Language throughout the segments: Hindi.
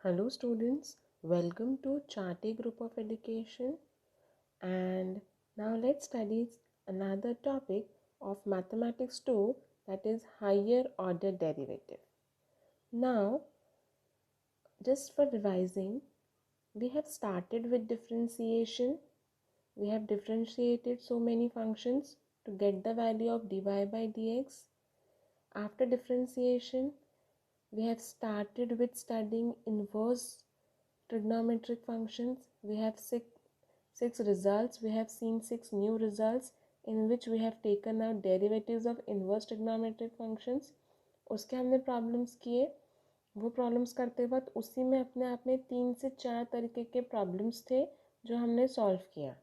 Hello students, welcome to Charty Group of Education, and now let's study another topic of mathematics 2, that is higher order derivative. Now just for revising, we have started with differentiation. We have differentiated so many functions to get the value of dy by dx. After differentiation, we have started with studying inverse trigonometric functions. We have six results. We have seen 6 new results in which we have taken out derivatives of inverse trigonometric functions. उसके हमने प्रॉब्लम्स किए. वो प्रॉब्लम्स करते वक्त उसी में अपने आप में 3 से 4 तरीके के प्रॉब्लम्स थे जो हमने सॉल्व किया.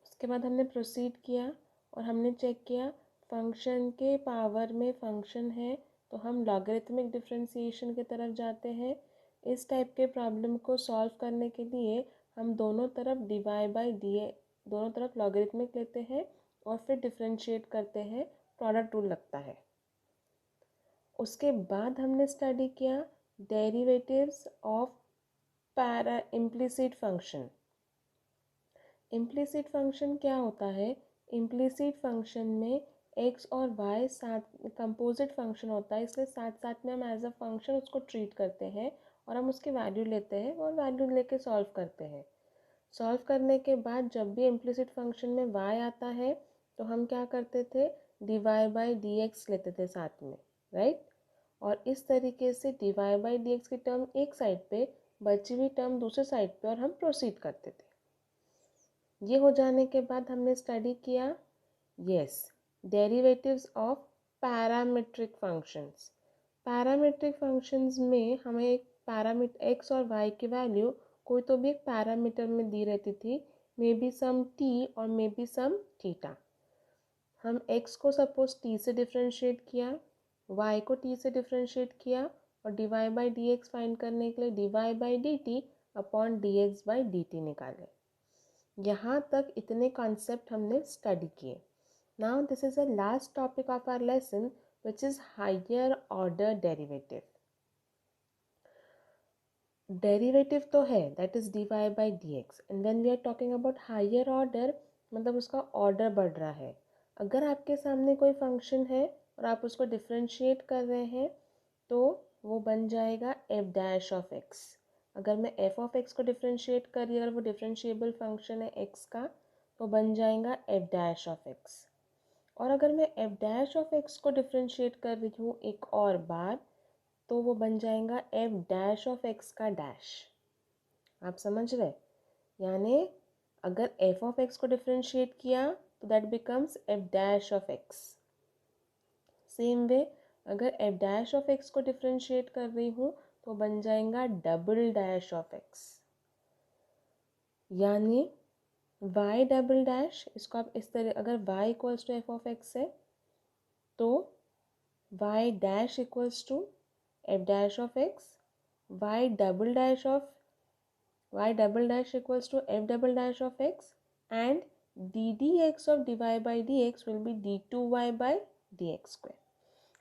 उसके बाद हमने प्रोसीड किया और हमने चेक किया फंक्शन के पावर में फंक्शन है तो हम लॉगरिथमिक डिफरेंशिएशन की तरफ जाते हैं. इस टाइप के प्रॉब्लम को सॉल्व करने के लिए हम दोनों तरफ डिवाई बाई डी दोनों तरफ लॉगरिथमिक लेते हैं और फिर डिफरेंशिएट करते हैं. प्रोडक्ट रूल लगता है. उसके बाद हमने स्टडी किया derivatives of implicit function. Implicit function क्या होता है? इम्प्लिसिट फंक्शन में x और y साथ कंपोजिट फंक्शन होता है, इसलिए साथ साथ में हम एज अ फंक्शन उसको ट्रीट करते हैं और हम उसकी वैल्यू लेते हैं और वैल्यू लेके सॉल्व करते हैं. सॉल्व करने के बाद जब भी इम्प्लिसिट फंक्शन में y आता है तो हम क्या करते थे? dy बाई dx लेते थे साथ में, राइट? और इस तरीके से dy बाई dx की टर्म एक साइड पे, बची हुई टर्म दूसरे साइड पे, और हम प्रोसीड करते थे. ये हो जाने के बाद हमने स्टडी किया derivatives of parametric functions. Parametric functions में हमें एक पैरामीटर x और y की वैल्यू कोई तो भी एक पैरामीटर में दी रहती थी, मे बी सम t और मे बी सम थीटा. हम x को सपोज t से डिफ्रेंशिएट किया, y को t से डिफ्रेंशिएट किया और dy बाई dx फाइंड करने के लिए dy by dt upon dx by dt निकाले. यहाँ तक इतने कॉन्सेप्ट हमने स्टडी किए. Now this is the last topic of our lesson which is higher order derivative. Derivative तो है, that is dy by dx, and when we are talking about higher order मतलब उसका ऑर्डर बढ़ रहा है. अगर आपके सामने कोई फंक्शन है और आप उसको डिफ्रेंशिएट कर रहे हैं तो वो बन जाएगा f डैश ऑफ x. अगर मैं f ऑफ x को डिफ्रेंशिएट कर रही, अगर वो डिफ्रेंशिएबल फंक्शन है x का, तो बन जाएगा f डैश ऑफ x. और अगर मैं f डैश ऑफ x को डिफ्रेंशिएट कर रही हूँ एक और बार, तो वो बन जाएगा f डैश ऑफ x का डैश. आप समझ रहे? यानी अगर f ऑफ x को डिफ्रेंशिएट किया तो that becomes f dash of x. Same way अगर f डैश ऑफ x को डिफ्रेंशिएट कर रही हूँ तो बन जाएगा डबल डैश ऑफ x. यानी y डबल डैश, इसको आप इस तरह, अगर y equals to f of x है तो y dash equals to f dash of x, y double dash equals to f double dash of x, and d dx of dy by dx will be d2y by dx square.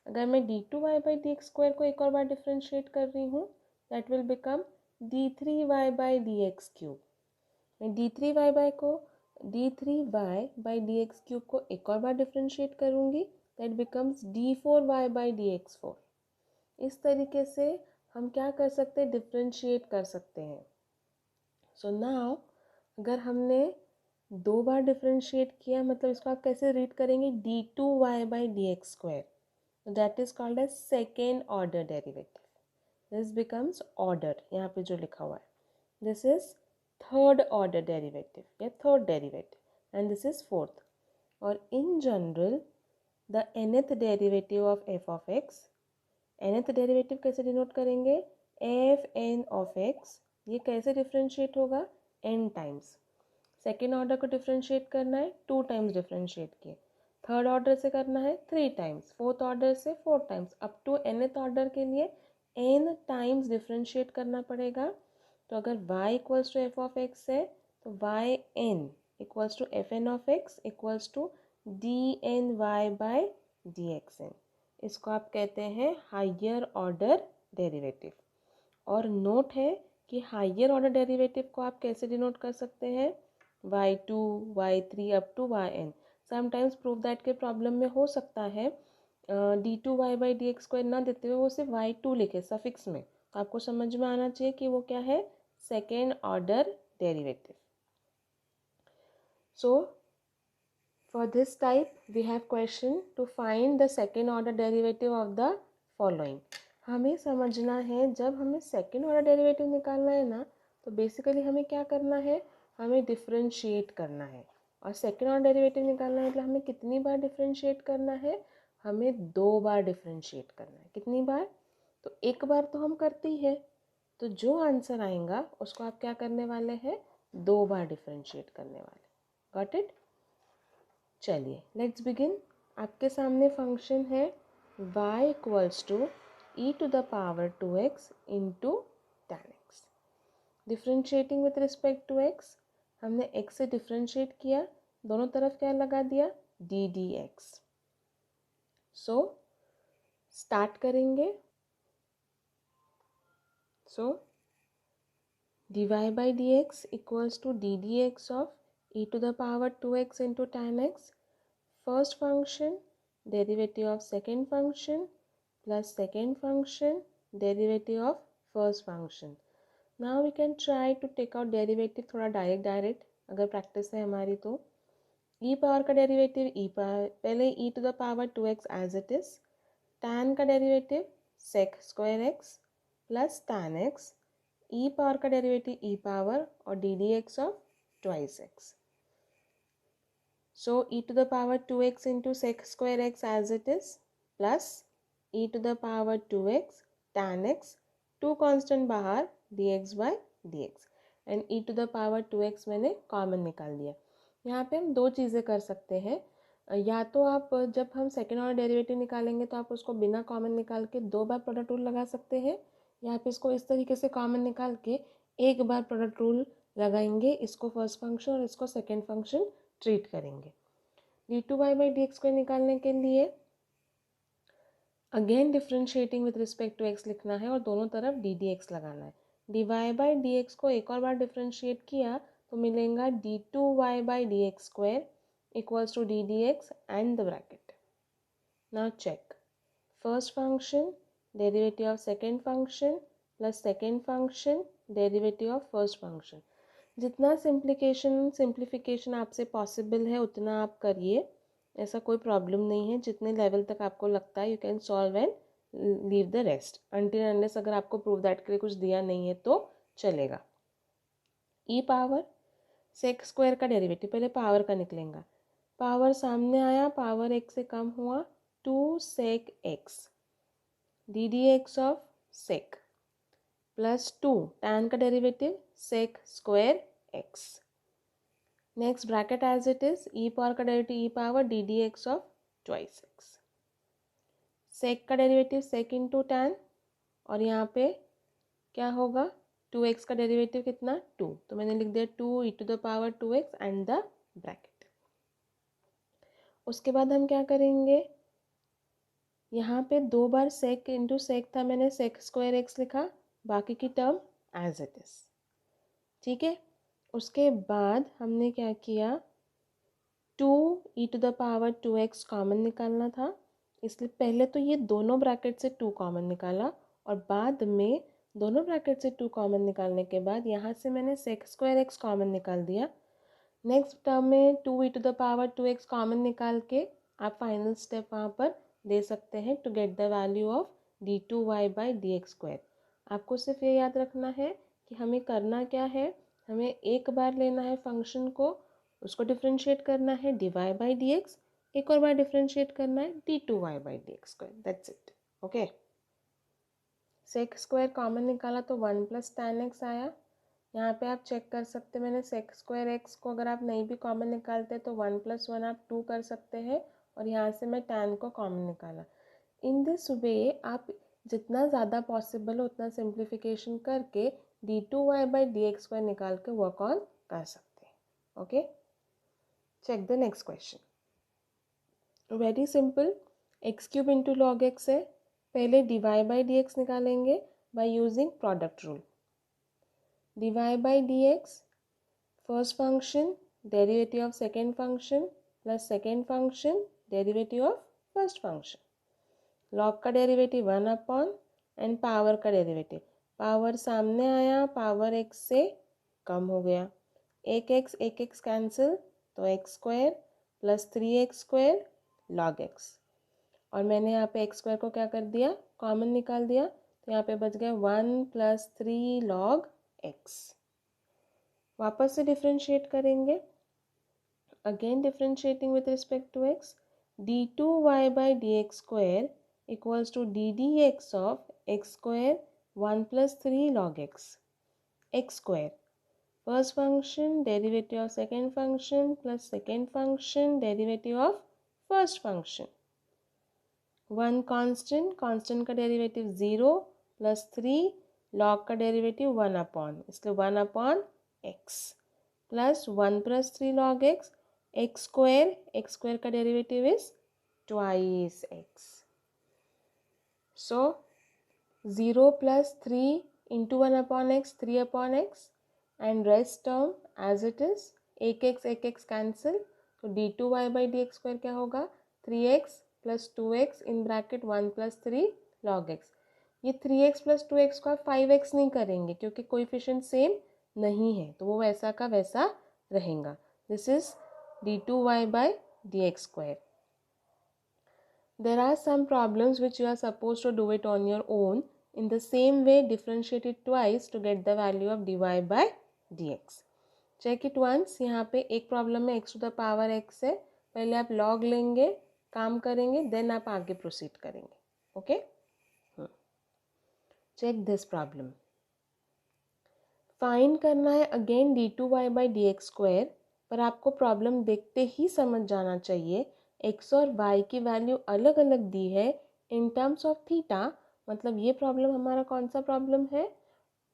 अगर मैं d2y by dx square को एक और बार डिफ्रेंशिएट कर रही हूँ, that will become d3y by dx cube. मैं d3y by dx cube को एक और बार डिफ्रेंशिएट करूँगी, that becomes d4y by dx4. इस तरीके से हम क्या कर सकते हैं? डिफ्रेंशिएट कर सकते हैं. सो नाउ अगर हमने 2 बार डिफ्रेंशिएट किया, मतलब इसको आप कैसे रीड करेंगे? d2y by dx square. That is called as second order derivative. This becomes order, यहाँ पे जो लिखा हुआ है, this is third order derivative या third derivative, and this is fourth. और in general the nth derivative of f of x, nth derivative कैसे डिनोट करेंगे? f n of x. ये कैसे डिफ्रेंशिएट होगा? n times. सेकेंड ऑर्डर को डिफ्रेंशिएट करना है 2 टाइम्स डिफ्रेंशिएट किए, थर्ड ऑर्डर से करना है 3 टाइम्स, फोर्थ ऑर्डर से 4 times, up to nth order के लिए n टाइम्स डिफ्रेंशिएट करना पड़ेगा. तो अगर y equals to f of x है तो y n equals to f n of x equals to d n y by D X N. इसको आप कहते हैं हायर ऑर्डर डेरिवेटिव. और नोट है कि हायर ऑर्डर डेरिवेटिव को आप कैसे डिनोट कर सकते हैं, y2, y3 up to yn। Sometimes prove that के प्रॉब्लम में हो सकता है d2y/dx² ना देते हुए वो सिर्फ y2 लिखे सफिक्स में, तो आपको समझ में आना चाहिए कि वो क्या है, second order derivative. So for this type we have question to find the second order derivative of the following। हमें समझना है जब हमें सेकेंड ऑर्डर डेरिवेटिव निकालना है ना, तो बेसिकली हमें क्या करना है, हमें डिफरेंशिएट करना है। और सेकेंड ऑर्डर डेरिवेटिव निकालना है मतलब हमें कितनी बार डिफरेंशिएट करना है, हमें 2 बार डिफरेंशिएट करना है। कितनी बार, तो एक बार तो हम करते ही है, तो जो आंसर आएगा उसको आप क्या करने वाले हैं, 2 बार डिफरेंशिएट करने वाले। Got it. चलिए लेट्स बिगिन। आपके सामने फंक्शन है y equals to e to the power 2x into tan x। Differentiating with respect to x, हमने x से डिफ्रेंशिएट किया, दोनों तरफ क्या लगा दिया, d D x. So start करेंगे। So dy by D x equals to d D x of e to the power 2x into tan x। First function derivative of second function plus second function derivative of first function। Now we can try to take out derivative थोड़ा डायरेक्ट अगर प्रैक्टिस है हमारी तो। e पावर का डेरिवेटिव e पावर, पहले e to the power 2x as it is, tan का derivative sec square x plus tan x, e power का डेरिवेटिव e पावर और d D x of twice x। So e to the power 2x into sec square x as it is plus e to the power 2x tan x, 2 constant बाहर dx by dx and e to the power 2x मैंने कॉमन निकाल दिया। यहाँ पे हम दो चीज़ें कर सकते हैं, या तो आप जब हम सेकेंड ऑर्डर डेरिवेटिव निकालेंगे तो आप उसको बिना कॉमन निकाल के 2 बार प्रोडक्ट रूल लगा सकते हैं, या आप इसको इस तरीके से कॉमन निकाल के एक बार प्रोडक्ट रूल लगाएंगे, इसको फर्स्ट फंक्शन और इसको सेकेंड फंक्शन ट्रीट करेंगे। d2y/dx को निकालने के लिए again differentiating with respect to x लिखना है और दोनों तरफ डी डी एक्स लगाना है। dy/dx को एक और बार डिफ्रेंशिएट किया तो मिलेगा d2y/dx² equals to d D x and the bracket. Now check first function derivative of second function plus second function derivative of first function. जितना सिंप्लीफिकेशन आपसे पॉसिबल है उतना आप करिए, ऐसा कोई प्रॉब्लम नहीं है। जितने लेवल तक आपको लगता है you can solve and leave the rest until unless अगर आपको प्रूव दैट के लिए कुछ दिया नहीं है तो चलेगा। ई पावर सेक स्क्वायर का डेरिवेटिव, पहले पावर का निकलेगा, पावर सामने आया, पावर एक से कम हुआ, 2 sec x D D x of sec plus 2 tan का derivative sec square x। Next bracket as it is, E power का derivative E power D D x of twice X. Sec का डेरिवेटिव सेक इंटू टैन, और यहाँ पे क्या होगा, 2x का डेरिवेटिव कितना 2, तो मैंने लिख दिया 2 E to the power 2x and the bracket. उसके बाद हम क्या करेंगे, यहाँ पे 2 बार सेक इंटू सेक था, मैंने सेक स्क्वायर x लिखा, बाकी की टर्म एज इट इज। ठीक है, उसके बाद हमने क्या किया, 2 E to the power 2x common निकालना था, इसलिए पहले तो ये दोनों ब्रैकेट से 2 कॉमन निकाला और बाद में दोनों ब्रैकेट से 2 कॉमन निकालने के बाद यहाँ से मैंने सेक स्क्वायर x कॉमन निकाल दिया। नेक्स्ट टर्म में 2 E to the power 2x common निकाल के आप फाइनल स्टेप वहाँ पर दे सकते हैं to get the value of d2y/dx²। आपको सिर्फ ये याद रखना है कि हमें करना क्या है, हमें एक बार लेना है फंक्शन को, उसको डिफ्रेंशिएट करना है dy/dx, एक और बार डिफ्रेंशिएट करना है d2y/dx²। That's it. Okay, sec square common निकाला तो 1 प्लस tan x आया। यहाँ पे आप चेक कर सकते, मैंने सेक स्क्वायर x को अगर आप नहीं भी कॉमन निकालते तो 1 + 1 आप 2 कर सकते हैं, और यहाँ से मैं tan को कॉमन निकाला। इन दिस वे आप जितना ज़्यादा पॉसिबल हो उतना सिंप्लीफिकेशन करके d2y/dx² निकाल के वर्क ऑन कर सकते हैं। Okay, check the next question. Very simple, x³ into log x है, पहले dy/dx निकालेंगे, by using product rule. dy by dx, first function derivative of second function plus second function derivative of first function. log का डेरिवेटिव 1 अपॉन एंड पावर का डेरिवेटिव, पावर सामने आया, पावर x से कम हो गया, एक x कैंसिल तो x square plus 3x square log x, और मैंने यहाँ पे x स्क्वायर को क्या कर दिया, कॉमन निकाल दिया, तो यहाँ पे बच गया 1 प्लस 3 log x। वापस से डिफ्रेंशिएट करेंगे, again differentiating with respect to x, d2y by dx square equals to ddx of x square 1 plus 3 log x, x square, first function derivative of second function plus second function derivative of first function, one constant, constant का डेरिवेटिव 0 प्लस 3 लॉग का डेरिवेटिव 1 अपॉन, इसलिए 1 upon x plus 1 plus 3 log x, x square का derivative is twice x, so 0 plus 3 into 1 upon x 3 upon x and rest term as it is, एक x कैंसिल, तो d2y by D x square क्या होगा, 3x plus 2x in bracket 1 plus 3 log x। ये 3x प्लस 2x को आप 5x नहीं करेंगे क्योंकि कोएफिशिएंट सेम नहीं है, तो वो वैसा का वैसा रहेगा। This is d2y by dx square. There are some problems which you are supposed to do it on your own. In the same way, differentiate it twice to get the value of dy by dx. Check it once. यहाँ पे एक प्रॉब्लम में x to the power x है, पहले आप log लेंगे, काम करेंगे, देन आप आगे प्रोसीड करेंगे। Okay, check this problem. Find करना है again d2y by dx square, पर आपको प्रॉब्लम देखते ही समझ जाना चाहिए x और y की वैल्यू अलग अलग दी है इन टर्म्स ऑफ थीटा, मतलब ये प्रॉब्लम हमारा कौन सा प्रॉब्लम है,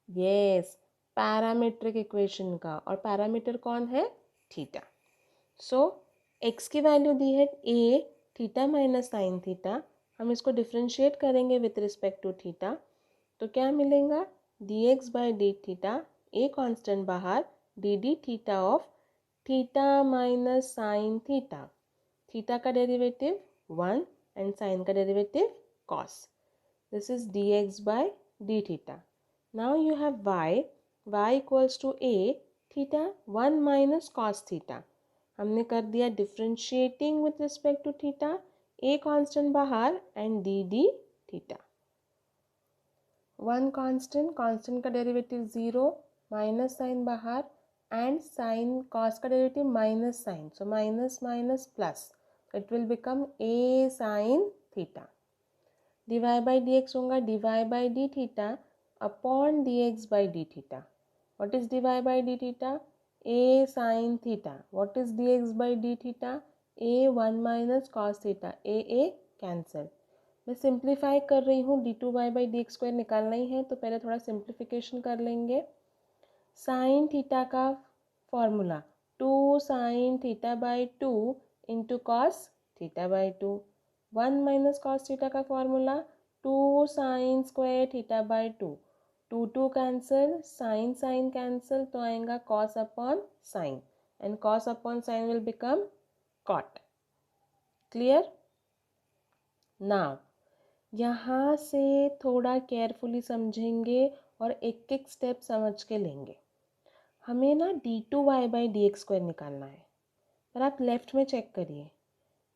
यस, पैरामीट्रिक इक्वेशन का, और पैरामीटर कौन है, थीटा। सो x की वैल्यू दी है a theta minus sine theta, हम इसको डिफ्रेंशिएट करेंगे विथ रिस्पेक्ट टू थीटा, तो क्या मिलेगा, dx by d theta, a constant बाहर, dd theta of theta minus sine theta, theta का डेरिवेटिव 1 एंड साइन का derivative cos, this is dx by d theta. Now you have y equals to a theta 1 minus cos theta, हमने कर दिया differentiating with respect to theta, a constant बाहर and dd theta, one constant, constant का डेरिवेटिव 0 माइनस साइन बाहर एंड साइन कॉस का derivative minus sine, so minus minus plus, it will become a sine theta, dy by D x होगा dy by d theta upon dx by d theta, what is dy by d theta, a sine theta, what is dx by d theta, a 1 minus cos theta, a cancel. मैं सिंप्लीफाई कर रही हूँ, d2y by D x square निकालना ही है, तो पहले थोड़ा सिंप्लीफिकेशन कर लेंगे। साइन थीटा का formula 2 sine theta by 2 into cos theta by 2, 1 minus cos theta का formula 2 sine square theta by 2, 2 cancel, sine sine cancel, तो आएगा cos upon sine, and cos upon sine will become cot. Clear? Now यहाँ से थोड़ा केयरफुली समझेंगे और एक एक स्टेप समझ के लेंगे। हमें ना d2y by D x square निकालना है, पर आप लेफ्ट में चेक करिए,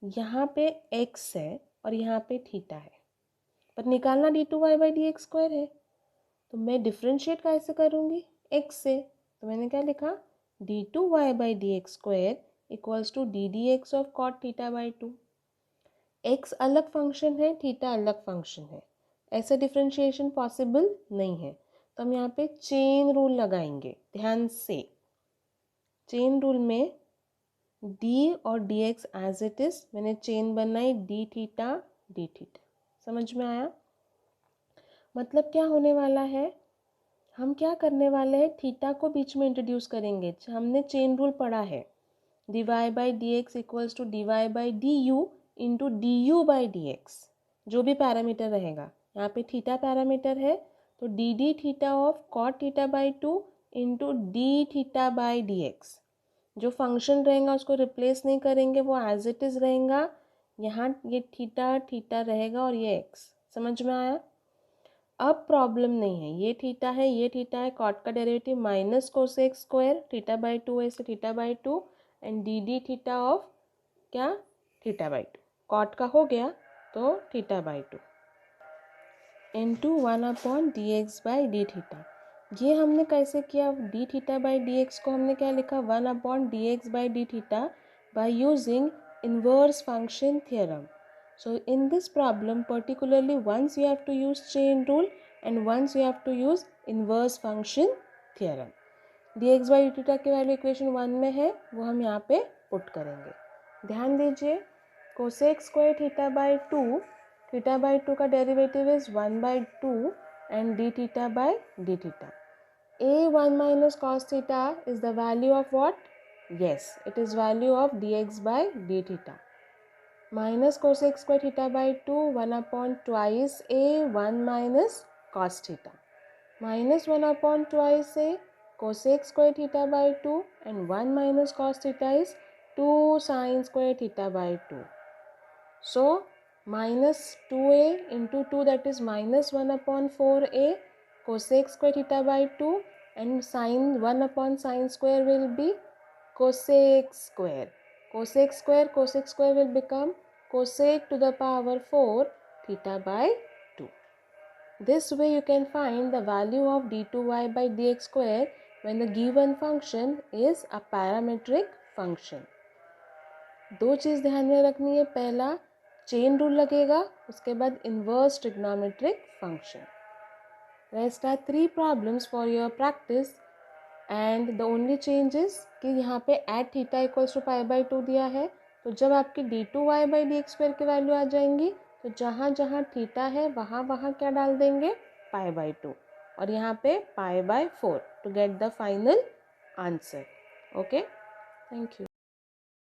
यहाँ पे x है और यहाँ पे थीटा है, पर निकालना d2y by D x square है, तो मैं डिफ्रेंशिएट कैसे करूँगी, x से, तो मैंने क्या लिखा, d2y by D x square equals to d D x of cot theta by 2, x अलग फंक्शन है, थीटा अलग फंक्शन है, ऐसा डिफ्रेंशिएशन पॉसिबल नहीं है, तो हम यहाँ पे चेन रूल लगाएंगे। ध्यान से, चेन रूल में d और dx एज इट इज, मैंने चेन बनाई d थीटा d थीटा, समझ में आया? मतलब क्या होने वाला है, हम क्या करने वाले हैं, थीटा को बीच में इंट्रोड्यूस करेंगे, हमने चेन रूल पढ़ा है, dy by D x equals to d y by d u into d u by D x, जो भी पैरामीटर रहेगा, यहाँ पे थीटा पैरामीटर है, तो d d theta of cot theta by 2 into d theta by D x. जो फंक्शन रहेगा उसको रिप्लेस नहीं करेंगे, वो एज इट इज़ रहेगा। यहाँ ये थीटा थीटा रहेगा और ये एक्स। समझ में आया? अब प्रॉब्लम नहीं है, ये थीटा है, ये थीटा है, कॉट का derivative minus cosec square theta by 2 ऐसे theta by 2 and D d theta of क्या थीटा बाई 2 कॉट का हो गया तो theta by 2 into 1/dx/d theta. ये हमने कैसे किया? D theta by D x को हमने क्या लिखा? 1/dx/d theta by using inverse function theorem. So in this problem particularly once you have to use chain rule and once you have to use inverse function theorem. dx by d की वैल्यू इक्वेशन 1 में है, वो हम यहाँ पे पुट करेंगे। ध्यान दीजिए, कोसेक स्क्वायर थीटा बाई 2 का derivative is 1/2 and D theta by d theta. a1 minus cos theta is the value of what? Yes, it is value of dx by d theta. Minus cosec square theta by 2 1/2 a 1 minus cos theta minus 1/2 a cosec square theta by 2 and 1 minus cos theta is 2 sin square theta by 2. So minus 2a into 2 that is minus 1/4a cosec square theta by 2 and sin 1 upon sin square will be cosec square. Cosec square will become cosec to the power 4 theta by 2. This way you can find the value of d2y by dx square when the given function is a parametric function. दो चीज़ ध्यान में रखनी है, पहला चेन रूल लगेगा, उसके बाद inverse trigonometric function. Rest are 3 problems for your practice and the only change is कि यहाँ पे at theta equals to pi by 2 दिया है, तो जब आपकी d2y by dx स्क्वायर की वैल्यू आ जाएंगी तो जहाँ जहाँ थीटा है वहाँ वहाँ क्या डाल देंगे? pi by 2 और यहाँ पे pi by 4 to get the final answer. Okay, thank you.